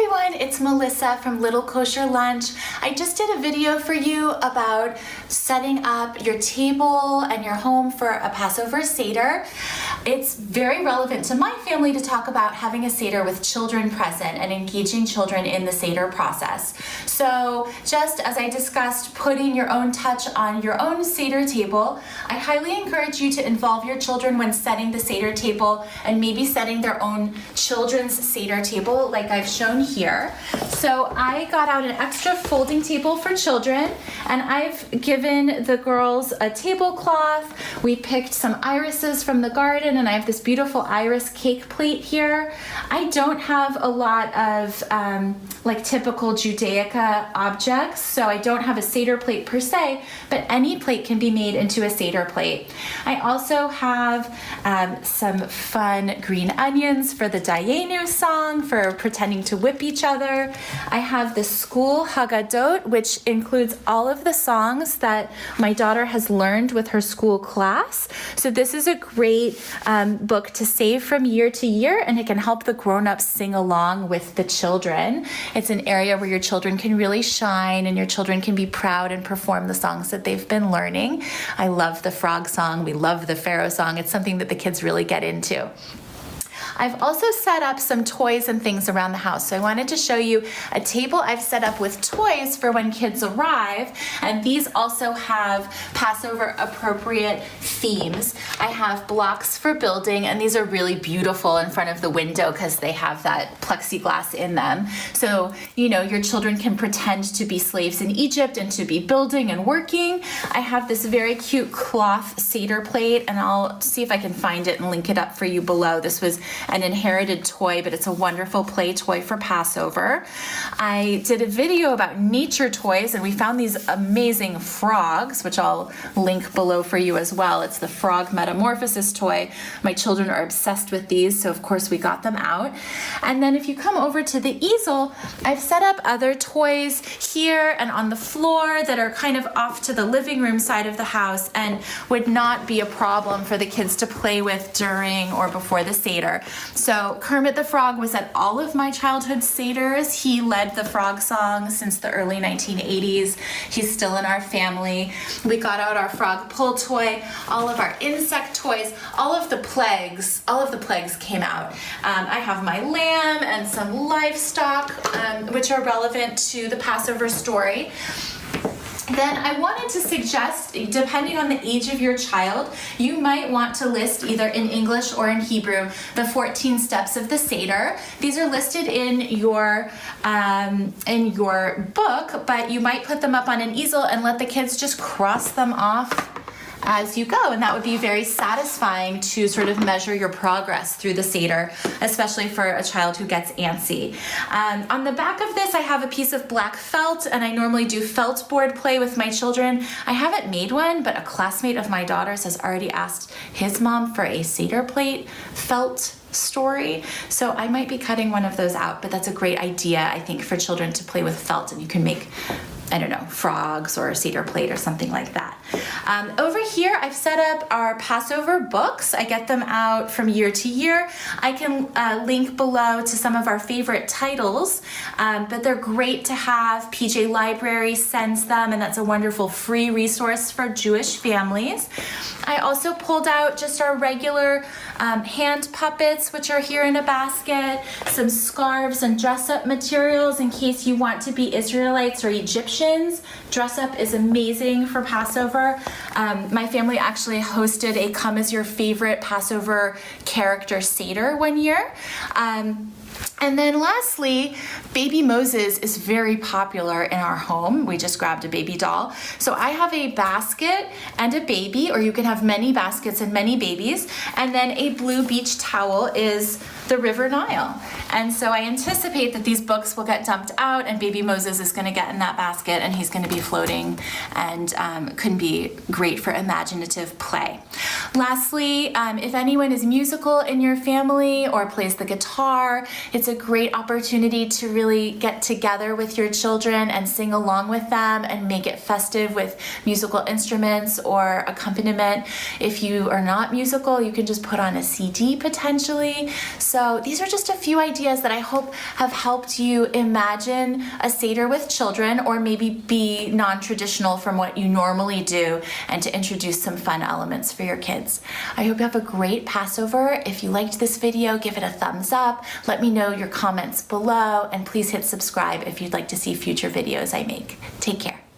everyone, it's Melissa from Little Kosher Lunch. I just did a video for you about setting up your table and your home for a Passover Seder. It's very relevant to my family to talk about having a Seder with children present and engaging children in the Seder process. So just as I discussed putting your own touch on your own Seder table, I highly encourage you to involve your children when setting the Seder table and maybe setting their own children's Seder table like I've shown here. So I got out an extra folding table for children, and I've given the girls a tablecloth. We picked some irises from the garden, and I have this beautiful iris cake plate here. I don't have a lot of like typical Judaica objects, so I don't have a Seder plate per se, but any plate can be made into a Seder plate. I also have some fun green onions for the Dayenu song, for pretending to whip each other. I have the school Haggadot, which includes all of the songs that my daughter has learned with her school class. So this is a great book to save from year to year, and it can help the grown-ups sing along with the children. It's an area where your children can really shine and your children can be proud and perform the songs that they've been learning. I love the frog song. We love the Pharaoh song. It's something that the kids really get into. I've also set up some toys and things around the house. So I wanted to show you a table I've set up with toys for when kids arrive. And these also have Passover appropriate themes. I have blocks for building, and these are really beautiful in front of the window because they have that plexiglass in them. So, you know, your children can pretend to be slaves in Egypt and to be building and working. I have this very cute cloth Seder plate, and I'll see if I can find it and link it up for you below. This was an inherited toy, but it's a wonderful play toy for Passover. I did a video about nature toys, and we found these amazing frogs, which I'll link below for you as well. It's the frog Metamorphosis toy. My children are obsessed with these, so of course we got them out. And then if you come over to the easel, I've set up other toys here and on the floor that are kind of off to the living room side of the house and would not be a problem for the kids to play with during or before the Seder. So Kermit the Frog was at all of my childhood Seders. He led the frog song since the early 1980s. He's still in our family. We got out our frog pull toy, all of our insect toys, all of the plagues came out. I have my lamb and some livestock, which are relevant to the Passover story. Then I wanted to suggest, depending on the age of your child, you might want to list either in English or in Hebrew the 14 steps of the Seder. These are listed in your book, but you might put them up on an easel and let the kids just cross them off as you go, and that would be very satisfying to sort of measure your progress through the Seder, especially for a child who gets antsy. On the back of this, I have a piece of black felt, and I normally do felt board play with my children. I haven't made one, but a classmate of my daughter's has already asked his mom for a Seder plate felt story, so I might be cutting one of those out, but that's a great idea, I think, for children to play with felt, and you can make, I don't know, frogs or a Seder plate or something like that. Over here, I've set up our Passover books. I get them out from year to year. I can link below to some of our favorite titles, but they're great to have. PJ Library sends them, and that's a wonderful free resource for Jewish families. I also pulled out just our regular hand puppets, which are here in a basket, some scarves and dress-up materials in case you want to be Israelites or Egyptians. Dress-up is amazing for Passover. My family actually hosted a Come As Your Favorite Passover Character Seder one year. And then lastly, baby Moses is very popular in our home. We just grabbed a baby doll. So I have a basket and a baby, or you can have many baskets and many babies. And then a blue beach towel is the River Nile. And so I anticipate that these books will get dumped out, and baby Moses is going to get in that basket, and he's going to be floating, and can be great for imaginative play. Lastly, if anyone is musical in your family or plays the guitar, it's a great opportunity to really get together with your children and sing along with them and make it festive with musical instruments or accompaniment. If you are not musical, you can just put on a CD potentially. So So these are just a few ideas that I hope have helped you imagine a Seder with children, or maybe be non-traditional from what you normally do, and to introduce some fun elements for your kids. I hope you have a great Passover. If you liked this video, give it a thumbs up. Let me know your comments below, and please hit subscribe if you'd like to see future videos I make. Take care.